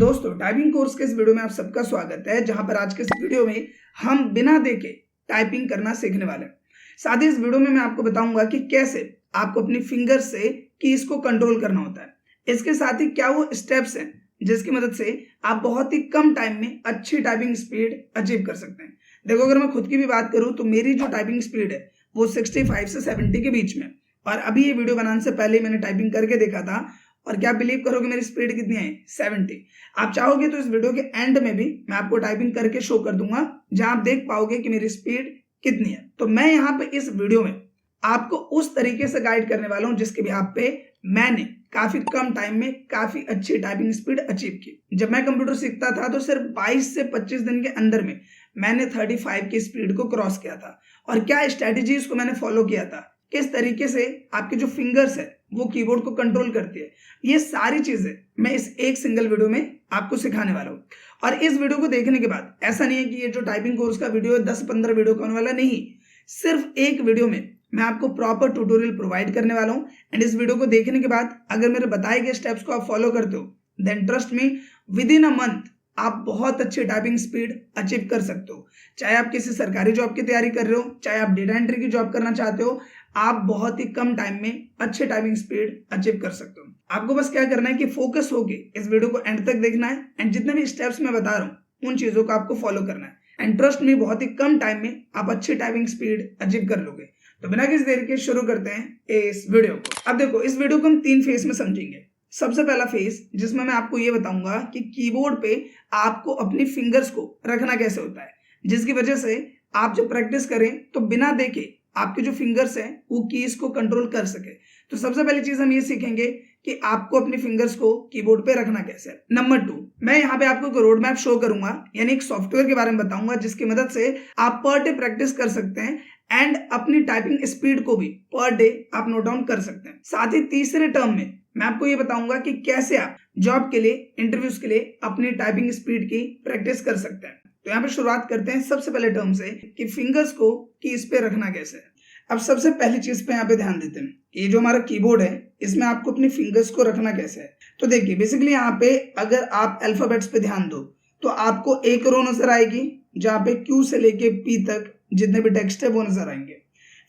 दोस्तों, typing course के इस वीडियो में आप सबका स्वागत है, जहां पर आज के इस वीडियो में हम बिना देखे टाइपिंग करना सीखने वाले हैं। साथ ही इस वीडियो में मैं आपको बताऊंगा कि कैसे आपको अपनी फिंगर से कीज को कंट्रोल करना होता है। इसके साथ ही क्या वो स्टेप्स हैं जिसकी मदद से आप बहुत ही कम टाइम में अच्छी टाइपिंग स्पीड अचीव कर सकते हैं। देखो, अगर मैं खुद की भी बात करूं तो मेरी जो टाइपिंग स्पीड है वो 65 से 70 के बीच में, और अभी ये वीडियो बनाने से पहले मैंने टाइपिंग करके देखा था और क्या बिलीव करोगे मेरी स्पीड कितनी है? 70। आप चाहोगे तो इस वीडियो के एंड में भी मैं आपको टाइपिंग करके शो कर दूंगा, जहां आप देख पाओगे कि मेरी स्पीड कितनी है। तो मैं यहाँ पे इस वीडियो में आपको उस तरीके से गाइड करने वाला हूं जिसके बिहाफ पे मैंने काफी कम टाइम में काफी अच्छी टाइपिंग स्पीड अचीव की। जब मैं कंप्यूटर सीखता था तो सिर्फ 22 से 25 दिन के अंदर में मैंने 35 की स्पीड को क्रॉस किया था। और क्या स्ट्रेटेजीज को मैंने फॉलो किया था, किस तरीके से आपके जो फिंगर्स है वो कीबोर्ड को कंट्रोल करती है, ये सारी चीजें मैं इस एक सिंगल वीडियो में आपको सिखाने वाला हूँ। और इस वीडियो को देखने के बाद ऐसा नहीं है कि ये जो टाइपिंग कोर्स का वीडियो है 10-15 वीडियो का होने वाला, नहीं, सिर्फ एक वीडियो में मैं आपको प्रॉपर ट्यूटोरियल प्रोवाइड करने वाला हूँ। एंड इस वीडियो को देखने के बाद अगर मेरे बताए गए स्टेप्स को आप फॉलो करते हो, then trust me, within a month आप बहुत अच्छी टाइपिंग स्पीड अचीव कर सकते हो। चाहे आप किसी सरकारी जॉब की तैयारी कर रहे हो, चाहे आप डेटा एंट्री की जॉब करना चाहते हो, आप बहुत ही कम टाइम में अच्छे टाइपिंग स्पीड अचीव कर सकते हो। आपको बस क्या करना है कि फोकस होके इस वीडियो को एंड तक देखना है, एंड जितने भी स्टेप्स मैं बता रहा हूँ उन चीजों को आपको फॉलो करना है। एंड ट्रस्ट मी, बहुत ही कम टाइम में आप अच्छी टाइपिंग स्पीड अचीव कर लोगे। तो बिना किसी देर के शुरू करते हैं इस वीडियो को। अब देखो, इस वीडियो को हम 3 फेज में समझेंगे। सबसे पहला फेज जिसमें मैं आपको ये बताऊंगा कि कीबोर्ड पे आपको अपनी फिंगर्स को रखना कैसे होता है, जिसकी वजह से आप जब प्रैक्टिस करें तो बिना देखे आपके जो फिंगर्स हैं वो कीज को कंट्रोल कर सके। तो सबसे पहली चीज हम ये सीखेंगे कि आपको अपनी फिंगर्स को कीबोर्ड पे रखना कैसे है। नंबर 2, मैं यहाँ पे आपको एक रोड मैप शो करूंगा, यानी एक सॉफ्टवेयर के बारे में बताऊंगा जिसकी मदद से आप पर डे प्रैक्टिस कर सकते हैं एंड अपनी टाइपिंग स्पीड को भी पर डे आप नोट डाउन कर सकते हैं। साथ ही तीसरे टर्म में मैं आपको ये बताऊंगा कि कैसे आप जॉब के लिए, इंटरव्यूज के लिए अपनी टाइपिंग स्पीड की प्रैक्टिस कर सकते हैं। तो यहाँ पे शुरुआत करते हैं सबसे पहले टर्म से कि फिंगर्स को कीज पे रखना कैसे है। अब सबसे पहली चीज पे यहाँ पे ध्यान देते हैं, ये जो हमारा कीबोर्ड है इसमें आपको अपनी फिंगर्स को रखना कैसे है। तो देखिए, बेसिकली यहाँ पे अगर आप अल्फाबेट्स पे ध्यान दो तो आपको एक रो नजर आएगी जहाँ पे क्यू से लेके पी तक जितने भी टेक्स्ट है वो नजर आएंगे।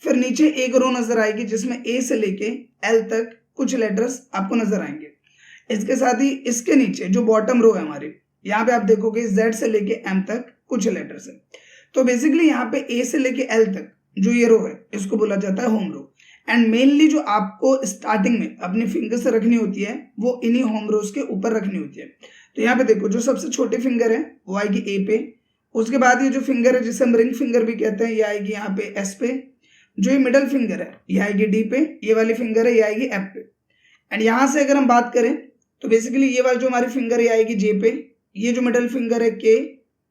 फिर नीचे एक रो नजर आएगी जिसमें ए से लेके एल तक कुछ लेटर्स आपको नजर आएंगे। इसके साथ ही इसके नीचे जो बॉटम रो है हमारी, यहाँ पे आप देखोगे जेड से लेके एम तक कुछ लेटर्स है। तो बेसिकली यहाँ पे ए से लेके एल तक जो ये रो है इसको बोला जाता है होम रो। एंड मेनली जो आपको स्टार्टिंग में अपने फिंगर से रखनी होती है वो इन्हीं होम रोज के ऊपर रखनी होती है। तो यहाँ पे देखो, जो सबसे छोटी फिंगर है वो आएगी ए पे। उसके बाद ये जो फिंगर है जिसे हम रिंग फिंगर भी कहते हैं, ये आएगी यहाँ पे एस पे। जो ये मिडल फिंगर है ये आएगी डी पे। ये वाली फिंगर है ये आएगी एफ पे। एंड यहाँ से अगर हम बात करें तो बेसिकली ये वाली जो हमारी फिंगर है ये आएगी जे पे। ये जो मिडल फिंगर है के।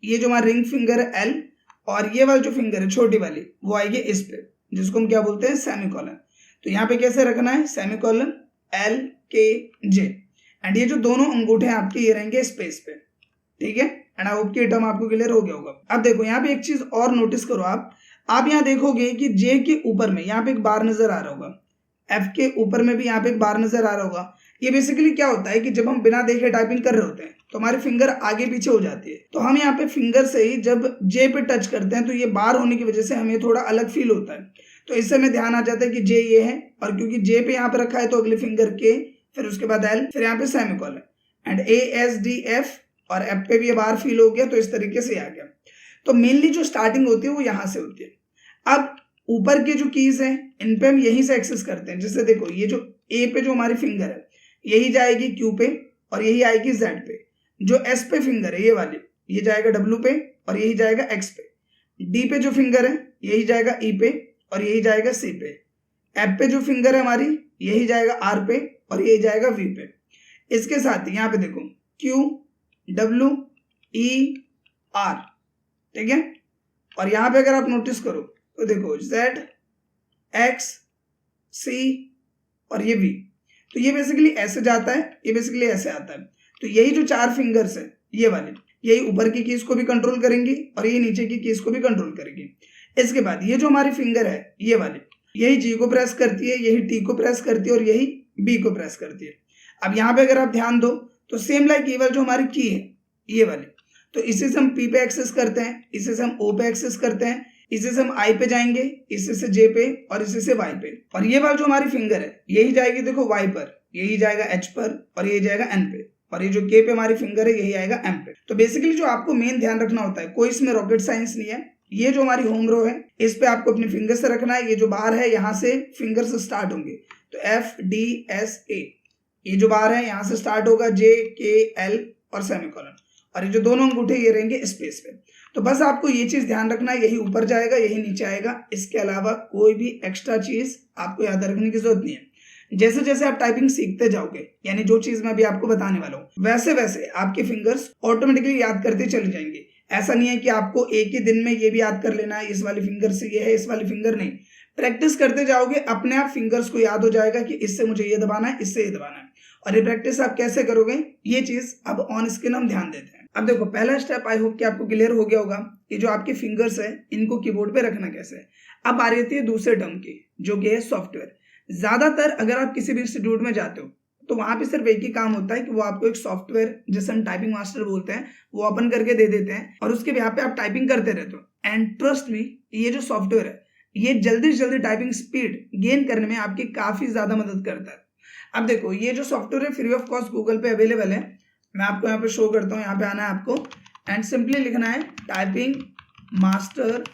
ये जो हमारा रिंग फिंगर है एल। और ये वाली जो फिंगर है छोटी वाली वो आएगी इस पे, जिसको हम क्या बोलते हैं? सेमीकोलन। तो यहाँ पे कैसे रखना है? सेमीकोलन एल के जे। एंड ये जो दोनों अंगूठे हैं आपके ये रहेंगे स्पेस पे, ठीक है। एंड आई होप कि टर्म आपको क्लियर हो गया होगा। अब देखो, यहाँ पे एक चीज और नोटिस करो आप यहाँ देखोगे कि जे के ऊपर में यहाँ पे एक बार नजर आ रहा होगा, एफ के ऊपर में भी यहाँ पे एक बार नजर आ रहा होगा। ये बेसिकली क्या होता है कि जब हम बिना देखे टाइपिंग कर रहे होते हैं तो हमारी फिंगर आगे पीछे हो जाती है। तो हम यहाँ पे फिंगर से ही जब जे पे टच करते हैं तो ये बार होने की वजह से हमें थोड़ा अलग फील होता है। तो इससे हमें ध्यान आ जाता है कि जे ये है, और क्योंकि जे पे यहाँ पे रखा है तो अगली फिंगर के, फिर उसके बाद एल, फिर यहाँ पे semicolon. And A S D F और एफ पे भी ये बार फील हो गया, तो इस तरीके से आ गया। तो मेनली जो स्टार्टिंग होती है वो यहाँ से होती है। अब ऊपर के जो कीज हैं इन पे हम यहीं से एक्सेस करते हैं। जैसे देखो, ये जो ए पे जो हमारी फिंगर है यही जाएगी क्यू पे और यही आएगी जेड पे। जो एस पे फिंगर है ये वाली, ये जाएगा डब्ल्यू पे और यही जाएगा एक्स पे। डी पे जो फिंगर है यही जाएगा ई पे और यही जाएगा सी पे। एफ पे जो फिंगर है हमारी यही जाएगा आर पे और यही जाएगा वी पे। इसके साथ ही यहाँ पे देखो क्यू डब्ल्यू ई आर, ठीक है। और यहाँ पे अगर आप नोटिस करो तो देखो जेड एक्स सी और ये वी। तो ये बेसिकली ऐसे जाता है, ये बेसिकली ऐसे आता है। तो यही जो 4 फिंगर्स है ये वाले, यही ऊपर की कीज को भी कंट्रोल करेंगी और ये नीचे की कीज को भी कंट्रोल करेंगी। इसके बाद ये जो हमारी फिंगर है ये वाली, यही जी को प्रेस करती है, यही टी को प्रेस करती है और यही बी को प्रेस करती है। अब यहाँ पे अगर आप ध्यान दो तो सेम लाइक ये वाली जो हमारी की है ये वाली, तो इसे से हम पी पे एक्सेस करते हैं, इसे से हम ओ पे एक्सेस करते हैं, इसे से हम आई पे जाएंगे, इसे से जे पे और इसे से वाई पे। और ये वाली जो हमारी फिंगर है यही जाएगी देखो वाई पर, यही जाएगा एच पर और यही जाएगा एन पे, और ये जो के पे हमारी फिंगर है यही आएगा एम पे। तो बेसिकली जो आपको मेन ध्यान रखना होता है, कोई इसमें रॉकेट साइंस नहीं है। ये जो हमारी होम रो है इस पे आपको अपनी फिंगर से रखना है। ये जो बार है यहाँ से फिंगर से स्टार्ट होंगे, तो एफ डी एस ए, ये जो बार है यहाँ से स्टार्ट होगा जे के एल और सेमीकोलन, और ये जो दोनों अंगूठे ये रहेंगे स्पेस पे। तो बस आपको ये चीज ध्यान रखना है, यही ऊपर जाएगा यही नीचे आएगा, इसके अलावा कोई भी एक्स्ट्रा चीज आपको याद रखने की जरूरत नहीं है। जैसे जैसे आप टाइपिंग सीखते जाओगे, यानी जो चीज मैं अभी आपको बताने वाला हूँ, वैसे वैसे आपके फिंगर्स ऑटोमेटिकली याद करते चले जाएंगे। ऐसा नहीं है कि आपको एक ही दिन में ये भी याद कर लेना है, इस वाली फिंगर से ये है इस वाली फिंगर नहीं। प्रैक्टिस करते जाओगे अपने आप फिंगर्स को याद हो जाएगा कि इससे मुझे ये दबाना है, इससे ये दबाना है। और ये प्रैक्टिस आप कैसे करोगे, ये चीज अब ऑन स्क्रीन हम ध्यान देते हैं। अब देखो पहला स्टेप आई होप कि आपको क्लियर हो गया होगा, ये जो आपके फिंगर्स है इनको कीबोर्ड पे रखना कैसे है। अब आ रही है दूसरे टर्म की, जो कि है सॉफ्टवेयर। ज्यादातर अगर आप किसी भी इंस्टीट्यूट में जाते हो तो वहां पे सिर्फ एक ही काम होता है कि वो आपको एक सॉफ्टवेयर, जिसे हम टाइपिंग मास्टर बोलते हैं, वो ओपन करके दे देते हैं और उसके यहाँ पे आप टाइपिंग करते रहते हो। एंड ट्रस्ट मी, ये जो सॉफ्टवेयर है ये जल्दी से जल्दी टाइपिंग स्पीड गेन करने में आपकी काफी ज्यादा मदद करता है। अब देखो ये जो सॉफ्टवेयर है फ्री ऑफ कॉस्ट गूगल पे अवेलेबल है। मैं आपको यहाँ पे शो करता हूँ, यहाँ पे आना है आपको एंड सिंपली लिखना है typing master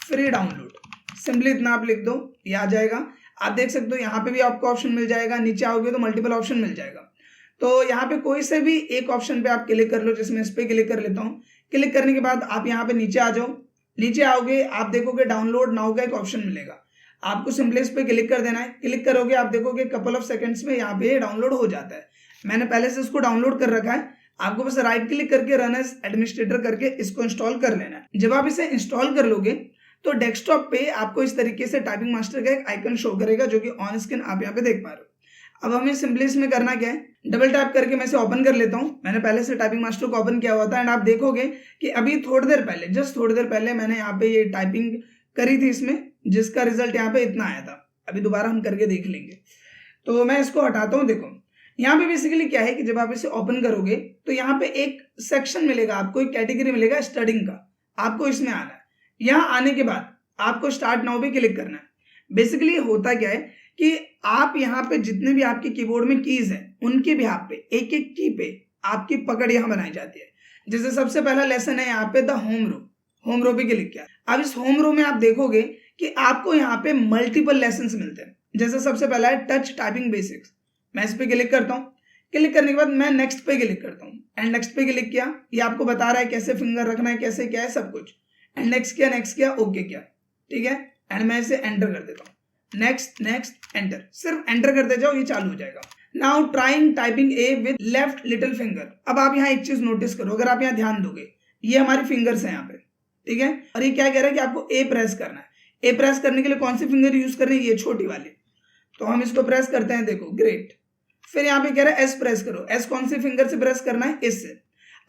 free download. Simply इतना आप लिख दो, ये आ जाएगा। आप देख सकते हो यहाँ पे भी आपको ऑप्शन मिल जाएगा, नीचे आओगे तो मल्टीपल ऑप्शन मिल जाएगा। तो यहाँ पे कोई से भी एक ऑप्शन पे आप क्लिक कर लो, जिसमें इस पे क्लिक कर लेता हूँ। क्लिक करने के बाद आप यहाँ पे नीचे आ जाओ, नीचे आओगे आप देखोगे डाउनलोड नाउ का एक ऑप्शन मिलेगा, आपको सिंपली इस पे क्लिक कर देना है। क्लिक करोगे आप देखोगे कपल ऑफ सेकंड्स में यहाँ पे डाउनलोड हो जाता है। मैंने पहले से इसको डाउनलोड कर रखा है, आपको बस राइट क्लिक करके रन एज एडमिनिस्ट्रेटर करके इसको इंस्टॉल कर लेना है। जब आप इसे इंस्टॉल कर लोगे तो डेस्कटॉप पे आपको इस तरीके से टाइपिंग मास्टर का एक आइकन शो करेगा, जो कि ऑन स्क्रीन आप यहाँ पे देख पा रहे हो। अब हमें सिंपली इसमें करना क्या है, डबल टैप करके मैं इसे ओपन कर लेता हूँ। मैंने पहले से टाइपिंग मास्टर को ओपन किया हुआ था एंड आप देखोगे कि अभी थोड़ी देर पहले, जस्ट थोड़ी देर पहले मैंने यहाँ पे ये टाइपिंग करी थी इसमें, जिसका रिजल्ट यहाँ पे इतना आया था। अभी दोबारा हम करके देख लेंगे। तो मैं इसको हटाता हूँ। देखो यहाँ पे बेसिकली क्या है कि जब आप इसे ओपन करोगे तो यहाँ पे एक सेक्शन मिलेगा, आपको एक कैटेगरी मिलेगा स्टडिंग का, आपको इसमें आना है। यहाँ आने के बाद आपको स्टार्ट नाउ पे क्लिक करना है। बेसिकली होता क्या है कि आप यहाँ पे जितने भी आपके कीबोर्ड में कीज हैं उनके बिहाफ पे एक एक की पे आपकी पकड़ यहाँ बनाई जाती है। जैसे सबसे पहला लेसन है यहाँ पे द होम रो पे क्लिक किया। अब इस होम रो में आप देखोगे कि आपको यहाँ पे मल्टीपल लेसन्स मिलते हैं। जैसे सबसे पहला है टच टाइपिंग बेसिक्स, मैं इस पे क्लिक करता हूँ। क्लिक करने के बाद मैं नेक्स्ट पे क्लिक करता हूँ एंड नेक्स्ट पे क्लिक किया। ये आपको बता रहा है कैसे फिंगर रखना है, कैसे क्या है सब कुछ। एंड नेक्स्ट किया ओके किया, ठीक है। एंड मैं इसे एंटर कर देता हूँ, नेक्स्ट एंटर। सिर्फ एंटर करते जाओ, ये चालू हो जाएगा। Now trying typing A with left little finger. अब आप यहाँ एक चीज नोटिस करो, अगर आप यहाँ ध्यान दोगे ये हमारी फिंगर्स है यहाँ पे, ठीक है। और ये क्या कह रहा है कि आपको ए प्रेस करना है। ए प्रेस करने के लिए कौन सी फिंगर यूज करनी है, ये छोटी वाली। तो हम इसको प्रेस करते हैं, देखो ग्रेट। फिर यहाँ पे कह रहा है एस प्रेस करो। एस कौन सी फिंगर से प्रेस करना है, इससे।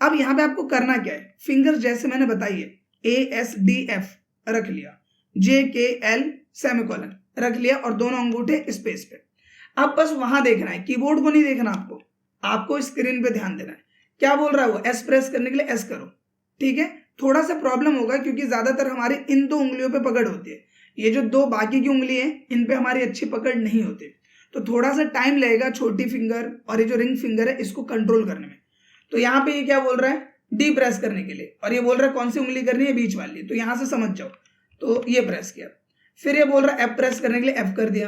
अब यहाँ पे आपको करना क्या है, फिंगर जैसे मैंने बताई है ASDF रख लिया, JKL सेमीकोलन रख लिया और दोनों अंगूठे स्पेस पे। अब बस वहां देखना है, कीबोर्ड को नहीं देखना, आपको स्क्रीन पे ध्यान देना है। क्या बोल रहा है वो, एस प्रेस करने के लिए एस करो, ठीक है। थोड़ा सा प्रॉब्लम होगा क्योंकि ज्यादातर हमारे इन दो उंगलियों पे पकड़ होती है, ये जो दो बाकी की उंगली है इन पे हमारी अच्छी पकड़ नहीं होती, तो थोड़ा सा टाइम लगेगा छोटी फिंगर और ये जो रिंग फिंगर है इसको कंट्रोल करने में। तो यहाँ पे ये क्या बोल रहा है, डी प्रेस करने के लिए, और ये बोल रहा है कौन सी उंगली करनी है, बीच वाली। तो यहाँ से समझ जाओ, तो ये प्रेस किया। फिर ये बोल रहा है एफ प्रेस करने के लिए एफ कर दिया।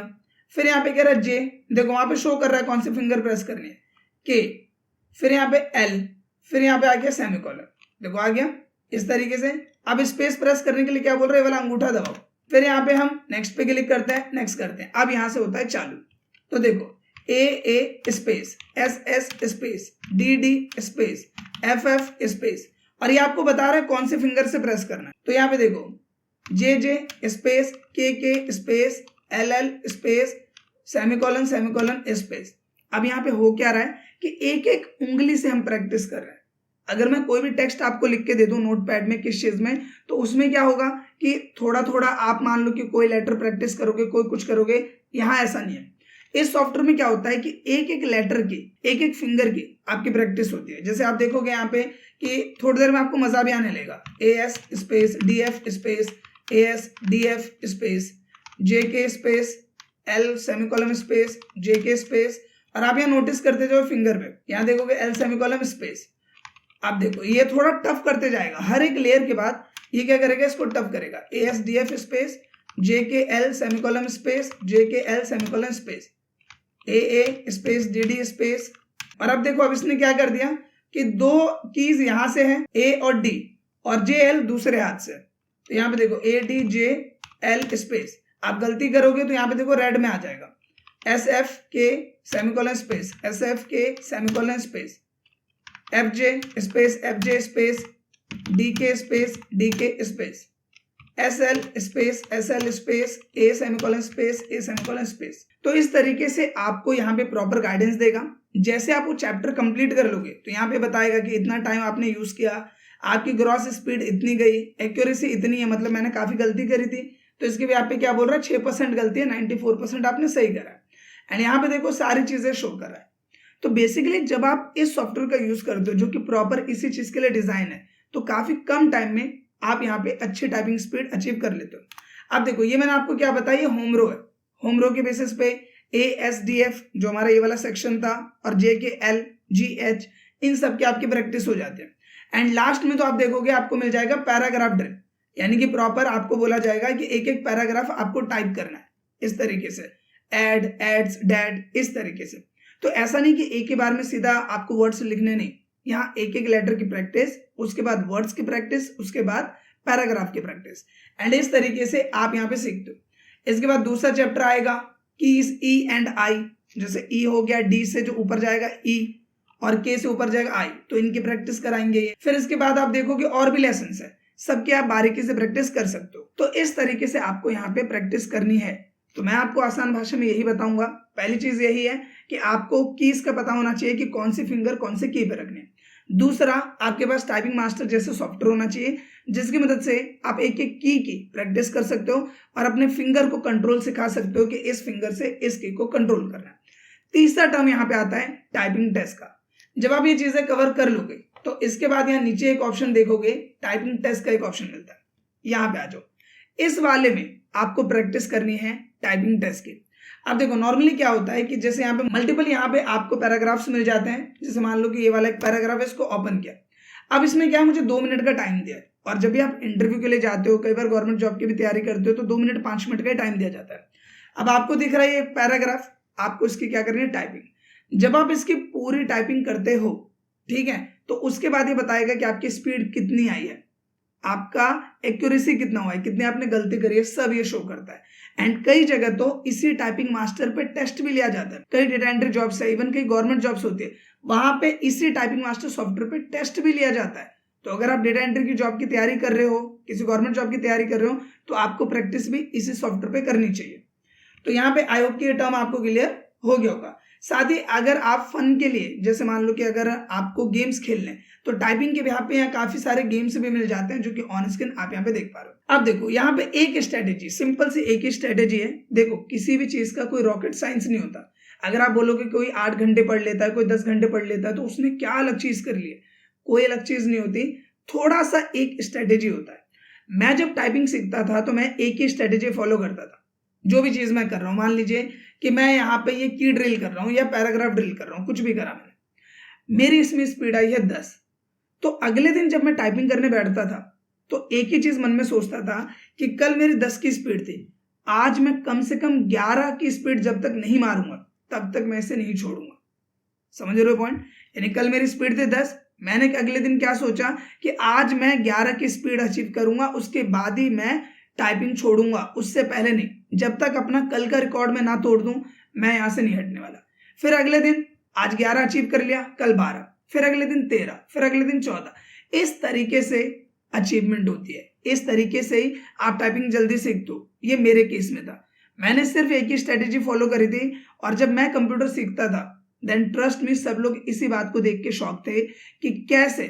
फिर यहाँ पे कह रहा है जे, देखो वहां पे शो कर रहा है कौन सी फिंगर प्रेस करनी है, के। फिर यहाँ पे एल, फिर यहाँ पे आ गया सेमीकोलन, देखो आ गया इस तरीके से। अब स्पेस प्रेस करने के लिए क्या बोल रहे हैं, वाला अंगूठा दबाओ। फिर यहाँ पे हम नेक्स्ट पे क्लिक करते हैं, नेक्स्ट करते हैं। अब यहाँ से होता है चालू। तो देखो A space S space D space F space, और ये आपको बता रहा है कौन से फिंगर से प्रेस करना है। तो यहाँ पे देखो जे स्पेस के space L space semicolon space. अब यहाँ पे हो क्या रहा है कि एक एक उंगली से हम प्रैक्टिस कर रहे हैं। अगर मैं कोई भी टेक्स्ट आपको लिख के दे दूं नोटपैड में किस चीज में, तो उसमें क्या होगा कि थोड़ा थोड़ा आप मान लो कि कोई लेटर प्रैक्टिस करोगे, कोई कुछ करोगे। यहाँ ऐसा नहीं है, इस सॉफ्टवेयर में क्या होता है कि एक एक लेटर की, एक एक फिंगर की आपकी प्रैक्टिस होती है। जैसे आप देखोगे यहाँ पे कि थोड़ी देर में आपको मजा भी आने लगेगा। AS space DF space AS DF space JK space L semicolon space JK space, और आप यहाँ नोटिस करते जाओ फिंगर पे, यहाँ देखोगे L सेमीकोलन स्पेस। आप देखो ये थोड़ा टफ करते जाएगा, हर एक लेयर के बाद ये क्या करेगा, इसको टफ करेगा। AS DF space JK L semicolon space JK L semicolon space AA space DD space. और अब देखो अब इसने क्या कर दिया कि दो कीज यहां से हैं A और D, और JL दूसरे हाथ से। तो यहाँ पे देखो ADJL स्पेस, आप गलती करोगे तो यहाँ पे देखो रेड में आ जाएगा। SFK semicolon space SFK semicolon space FJ space FJ space DK space DK space SL space SL space A semicolon space A semicolon space. तो इस तरीके से आपको यहाँ पे प्रॉपर गाइडेंस देगा। जैसे आप वो चैप्टर कंप्लीट कर लोगे तो यहाँ पे बताएगा कि इतना टाइम आपने यूज किया, आपकी ग्रॉस स्पीड इतनी गई, एक्यूरेसी इतनी है, मतलब मैंने काफी गलती करी थी तो इसके भी आप पे क्या बोल रहा है 6% गलती है, 94% आपने सही करा है। एंड यहाँ पे देखो सारी चीजें शो कर रहा है। तो बेसिकली जब आप इस सॉफ्टवेयर का यूज करते हो जो कि प्रॉपर इसी चीज के लिए डिजाइन है, तो काफी कम टाइम में आप यहाँ पे अच्छी टाइपिंग स्पीड अचीव कर लेते हो। अब देखो ये मैंने आपको क्या बताया, होम रो है। होम रो के बेसिस पे ASDF जो हमारा ये वाला सेक्शन था और JKL GH इन सब की आपकी प्रैक्टिस हो जाती है। एंड लास्ट में तो आप देखोगे आपको मिल जाएगा पैराग्राफ ड्रिल, यानी कि प्रॉपर आपको बोला जाएगा कि एक एक पैराग्राफ आपको टाइप करना है इस तरीके से, एड एड्स डैड इस तरीके से। तो ऐसा नहीं कि एक ही बार में सीधा आपको वर्ड्स लिखने, नहीं, यहाँ एक एक लेटर की प्रैक्टिस, उसके बाद वर्ड्स की प्रैक्टिस, उसके बाद पैराग्राफ की प्रैक्टिस, एंड इस तरीके से आप यहाँ पे सीखते हो। इसके बाद दूसरा चैप्टर आएगा कीज E एंड I, जैसे E हो गया, D से जो ऊपर जाएगा E और K से ऊपर जाएगा I, तो इनकी प्रैक्टिस कराएंगे ये। फिर इसके बाद आप देखोगे और भी लेसन है, सबके आप बारीकी से प्रैक्टिस कर सकते हो। तो इस तरीके से आपको यहाँ पे प्रैक्टिस करनी है। तो मैं आपको आसान भाषा में यही बताऊंगा। पहली चीज यही है कि आपको कीज का पता होना चाहिए कि कौन सी फिंगर कौन से की पे रखने हैं। दूसरा, आपके पास टाइपिंग मास्टर जैसे सॉफ्टवेयर होना चाहिए जिसकी मदद से आप एक एक की प्रैक्टिस कर सकते हो और अपने फिंगर को कंट्रोल सिखा सकते हो कि इस फिंगर से इस की को कंट्रोल करना है। तीसरा टर्म यहाँ पे आता है टाइपिंग टेस्ट का। जब आप ये चीजें कवर कर लोगे तो इसके बाद यहाँ नीचे एक ऑप्शन देखोगे, टाइपिंग टेस्ट का एक ऑप्शन मिलता है, यहाँ पे आ जाओ। इस वाले में आपको प्रैक्टिस करनी है टाइपिंग टेस्ट की। अब देखो नॉर्मली क्या होता है कि जैसे यहाँ पे मल्टीपल यहाँ पे आपको पैराग्राफ्स मिल जाते हैं। जैसे मान लो कि ये वाला एक पैराग्राफ है, इसको ओपन किया। अब इसमें क्या, मुझे 2 मिनट का टाइम दिया है, और जब भी आप इंटरव्यू के लिए जाते हो, कई बार गवर्नमेंट जॉब की भी तैयारी करते हो, तो 2 मिनट 5 मिनट का टाइम दिया जाता है। अब आपको दिख रहा है ये पैराग्राफ, आपको इसकी क्या करनी है, टाइपिंग। जब आप इसकी पूरी टाइपिंग करते हो, ठीक है, तो उसके बाद ये बताएगा कि आपकी स्पीड कितनी आई है, आपका एक्यूरेसी कितना हुआ है, कितने आपने गलती करी है, सब ये शो करता है। एंड कई जगह तो इसी टाइपिंग मास्टर पे टेस्ट भी लिया जाता है। कई डेटा एंट्री जॉब्स है, इवन कई गवर्नमेंट जॉब्स होती है, वहां पे इसी टाइपिंग मास्टर सॉफ्टवेयर पे टेस्ट भी लिया जाता है। तो अगर आप डेटा एंट्री की जॉब की तैयारी कर रहे हो, किसी गवर्नमेंट जॉब की तैयारी कर रहे हो, तो आपको प्रैक्टिस भी इसी सॉफ्टवेयर पे करनी चाहिए। तो यहाँ पे आई होप कि ये टर्म आपको क्लियर हो गया होगा। साथ ही अगर आप फन के लिए, जैसे मान लो कि अगर आपको गेम्स खेलने, तो टाइपिंग के यहाँ पे यहाँ काफी सारे गेम्स भी मिल जाते हैं जो कि ऑन स्क्रीन आप यहाँ पे देख पा रहे हो। अब देखो यहाँ पे एक स्ट्रेटेजी, सिंपल सी एक ही स्ट्रेटेजी है। देखो किसी भी चीज का कोई रॉकेट साइंस नहीं होता। अगर आप बोलोगे कोई 8 घंटे पढ़ लेता है, कोई 10 घंटे पढ़ लेता है, तो उसने क्या अलग चीज कर ली है, कोई अलग चीज नहीं होती। थोड़ा सा एक स्ट्रेटेजी होता है। मैं जब टाइपिंग सीखता था तो मैं एक ही स्ट्रेटेजी फॉलो करता था। जो भी चीज मैं कर रहा हूँ, मान लीजिए कि मैं यहाँ पे ये की ड्रिल कर रहा हूँ या पैराग्राफ ड्रिल कर रहा हूँ, कुछ भी करा मैंने, मेरी इसमें स्पीड आई है 10, तो अगले दिन जब मैं टाइपिंग करने बैठता था तो एक ही चीज मन में सोचता था कि कल मेरी 10 की स्पीड थी, आज मैं कम से कम 11 की स्पीड जब तक नहीं मारूंगा तब तक मैं इसे नहीं छोड़ूंगा। समझ रहे हो पॉइंट? यानी कल मेरी स्पीड थी 10, मैंने अगले दिन क्या सोचा कि आज मैं 11 की स्पीड अचीव करूंगा, उसके बाद ही मैं टाइपिंग छोड़ूंगा, उससे पहले नहीं। जब तक अपना कल का रिकॉर्ड में ना तोड़ दूं, मैं यहां से नहीं हटने वाला। फिर अगले दिन आज 11 अचीव कर लिया, कल 12, फिर अगले दिन 13, फिर अगले दिन 14। इस तरीके से अचीवमेंट होती है। इस तरीके से ही आप टाइपिंग जल्दी सीखते हो। ये मेरे केस में था, मैंने सिर्फ एक ही स्ट्रेटेजी फॉलो करी थी, और जब मैं कंप्यूटर सीखता था देन ट्रस्ट मी, सब लोग इसी बात को देख के शॉक थे कि कैसे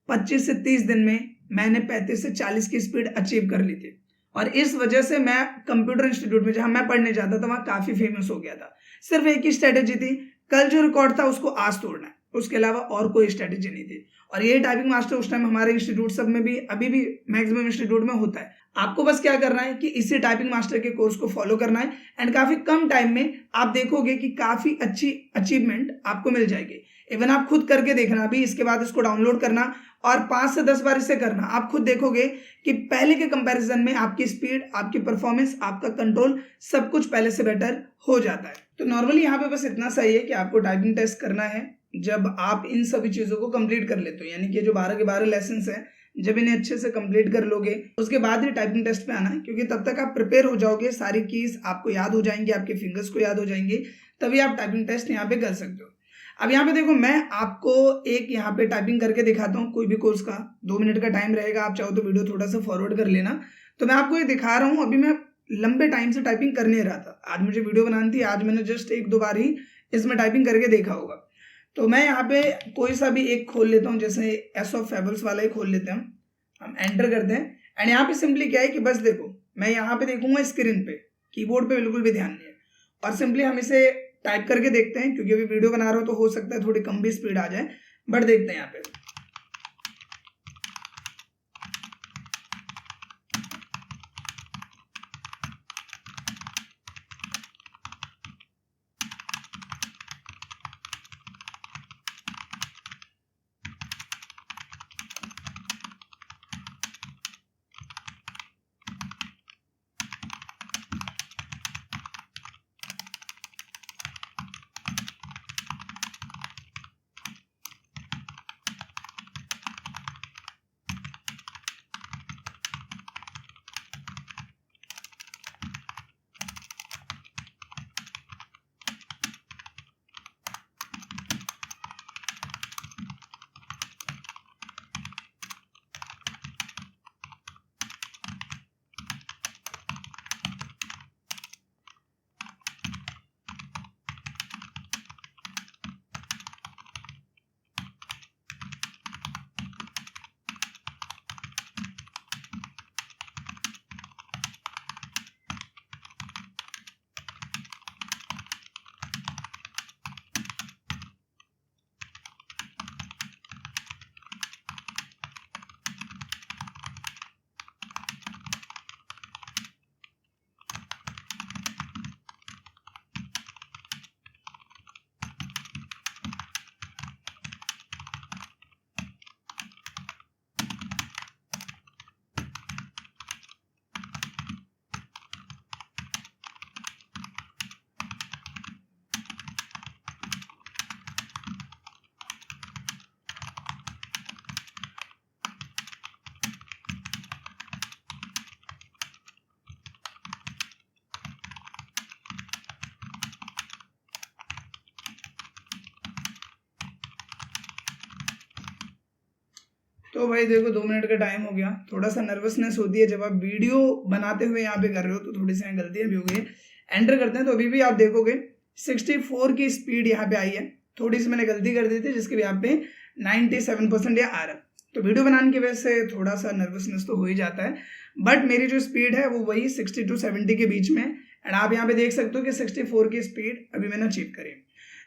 25 से 30 दिन में मैंने 35 से 40 की स्पीड अचीव कर ली थी। और इस वजह से मैं कंप्यूटर इंस्टीट्यूट में जहां मैं पढ़ने जाता था वहां काफी फेमस हो गया था। सिर्फ एक ही स्ट्रेटेजी थी, कल जो रिकॉर्ड था उसको आज तोड़ना है, उसके अलावा और कोई स्ट्रेटेजी नहीं थी। और ये टाइपिंग मास्टर उस टाइम हमारे इंस्टीट्यूट सब में भी, अभी भी मैक्सिमम इंस्टीट्यूट में होता है। आपको बस क्या करना है कि इसी टाइपिंग मास्टर के कोर्स को फॉलो करना है एंड काफी कम टाइम में आप देखोगे कि काफी अच्छी अचीवमेंट आपको मिल जाएगी। इवन आप खुद करके देखना, अभी इसके बाद इसको डाउनलोड करना और 5 से 10 बार इसे करना। आप खुद देखोगे कि पहले के कंपैरिजन में आपकी स्पीड, आपकी परफॉर्मेंस, आपका कंट्रोल सब कुछ पहले से बेटर हो जाता है। तो नॉर्मली यहाँ पे बस इतना सही है कि आपको टाइपिंग टेस्ट करना है जब आप इन सभी चीजों को कंप्लीट कर लेते हो, यानी कि जो 12 के 12 लेसन हैं, जब इन्हें अच्छे से कंप्लीट कर लोगे उसके बाद ही टाइपिंग टेस्ट पे आना है, क्योंकि तब तक आप प्रिपेयर हो जाओगे, सारी कीज आपको याद हो जाएंगी, आपके फिंगर्स को याद हो जाएंगे, तभी आप टाइपिंग टेस्ट यहाँ पे कर सकते हो। अब यहाँ पे देखो, मैं आपको एक यहाँ पे टाइपिंग करके दिखाता हूँ कोई भी कोर्स का। 2 मिनट का टाइम रहेगा, आप चाहो तो वीडियो थोड़ा सा फॉरवर्ड कर लेना। तो मैं आपको ये दिखा रहा हूँ, अभी मैं लंबे टाइम से टाइपिंग कर नहीं रहा था, आज मुझे वीडियो बनानी थी, आज मैंने जस्ट 1-2 बार ही इसमें टाइपिंग करके देखा होगा। तो मैं यहाँ पे कोई सा भी एक खोल लेता हूँ, जैसे एस ऑफ फेबल्स वाला ही खोल लेते हैं हम एंटर करते हैं एंड यहाँ पे सिंपली क्या है कि बस देखो, मैं यहाँ पे देखूंगा स्क्रीन पे, कीबोर्ड पे बिल्कुल भी ध्यान नहीं है, और सिंपली हम इसे टाइप करके देखते हैं, क्योंकि अभी वीडियो बना रहा हो तो हो सकता है थोड़ी कम भी स्पीड आ जाए, बट देखते हैं यहाँ पे। तो भाई देखो 2 मिनट का टाइम हो गया। थोड़ा सा नर्वसनेस होती है जब आप वीडियो बनाते हुए यहाँ पे कर रहे हो, तो थोड़ी सी गलतियां भी हो गई। एंटर करते हैं तो अभी भी आप देखोगे 64 की स्पीड यहाँ पे आई है। थोड़ी सी मैंने गलती कर दी थी जिसके भी यहाँ पे 97% आ रहा है। तो वीडियो बनाने की वजह से थोड़ा सा नर्वसनेस तो हो ही जाता है, बट मेरी जो स्पीड है वो वही 60 to 70 के बीच में। एंड आप यहाँ पे देख सकते हो कि 64 की स्पीड अभी मैंने अचीव करी।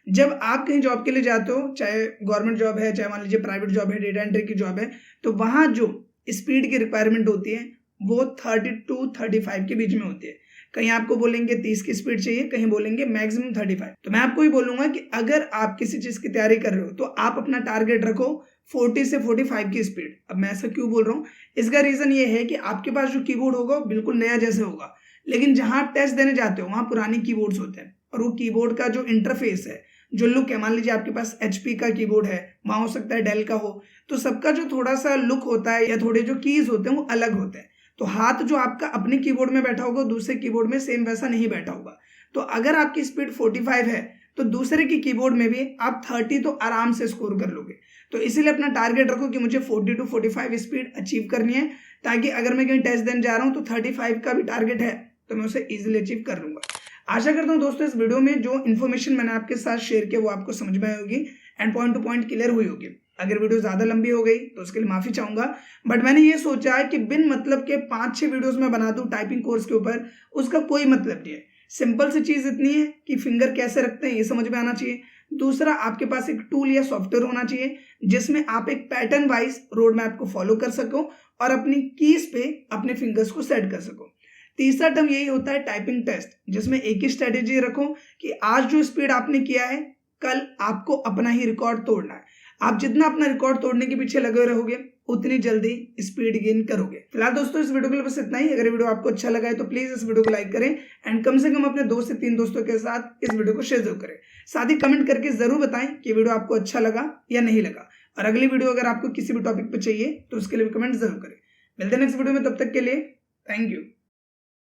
जब आप कहीं जॉब के लिए जाते हो, चाहे गवर्नमेंट जॉब है, चाहे मान लीजिए प्राइवेट जॉब है, डेटा एंट्री की जॉब है, तो वहां जो स्पीड की रिक्वायरमेंट होती है वो 30 to 35 के बीच में होती है। कहीं आपको बोलेंगे 30 की स्पीड चाहिए, कहीं बोलेंगे मैक्सिमम 35। तो मैं आपको ही बोलूंगा कि अगर आप किसी चीज की तैयारी कर रहे हो तो आप अपना टारगेट रखो 40 से 45 की स्पीड। अब मैं ऐसा क्यों बोल रहा हूँ, इसका रीजन ये है कि आपके पास जो कीबोर्ड होगा बिल्कुल नया जैसे होगा, लेकिन जहां टेस्ट देने जाते हो वहां पुराने कीबोर्ड्स होते हैं, और वो कीबोर्ड का जो इंटरफेस है, जो लुक है, मान लीजिए आपके पास HP का कीबोर्ड है, वहां हो सकता है डेल का हो, तो सबका जो थोड़ा सा लुक होता है या थोड़े जो कीज होते हैं वो अलग होते हैं। तो हाथ जो आपका अपने कीबोर्ड में बैठा होगा दूसरे कीबोर्ड में सेम वैसा नहीं बैठा होगा। तो अगर आपकी स्पीड 45 है तो दूसरे की कीबोर्ड में भी आप 30 तो आराम से स्कोर कर लोगे। तो इसीलिए अपना टारगेट रखो कि मुझे 40 to 45 स्पीड अचीव करनी है, ताकि अगर मैं कहीं टेस्ट देने जा रहा हूँ तो 35 का भी टारगेट है तो मैं उसे इजिली अचीव कर लूंगा। आशा करता हूँ दोस्तों इस वीडियो में जो इन्फॉर्मेशन मैंने आपके साथ शेयर किया वो आपको समझ में आई होगी and point two point clear हुई होगी। अगर वीडियो ज्यादा लंबी हो गई तो उसके लिए माफी चाहूंगा, बट मैंने ये सोचा है कि बिन मतलब के 5-6 वीडियोस में बना दूं टाइपिंग कोर्स के ऊपर, उसका कोई मतलब नहीं है। सिंपल सी चीज इतनी है कि फिंगर कैसे रखते हैं ये समझ में आना चाहिए। दूसरा, आपके पास एक टूल या सॉफ्टवेयर होना चाहिए जिसमें आप एक पैटर्न वाइज रोड मैप को फॉलो कर सको और अपनी कीज पे अपने फिंगर्स को सेट कर सको। तीसरा टर्म यही होता है टाइपिंग टेस्ट, जिसमें एक ही स्ट्रेटेजी रखो कि आज जो स्पीड आपने किया है कल आपको अपना ही रिकॉर्ड तोड़ना है। आप जितना अपना रिकॉर्ड तोड़ने के पीछे लगे रहोगे उतनी जल्दी स्पीड गेन करोगे। फिलहाल दोस्तों इस वीडियो के लिए बस इतना ही। अगर वीडियो आपको अच्छा लगा है तो प्लीज इस वीडियो को लाइक करें एंड कम से कम अपने 2 से 3 दोस्तों के साथ इस वीडियो को शेयर जरूर करें। साथ ही कमेंट करके जरूर बताएं कि वीडियो आपको अच्छा लगा या नहीं लगा, और अगली वीडियो अगर आपको किसी भी टॉपिक पे चाहिए तो उसके लिए भी कमेंट जरूर करें। मिलते हैं नेक्स्ट वीडियो में, तब तक के लिए थैंक यू।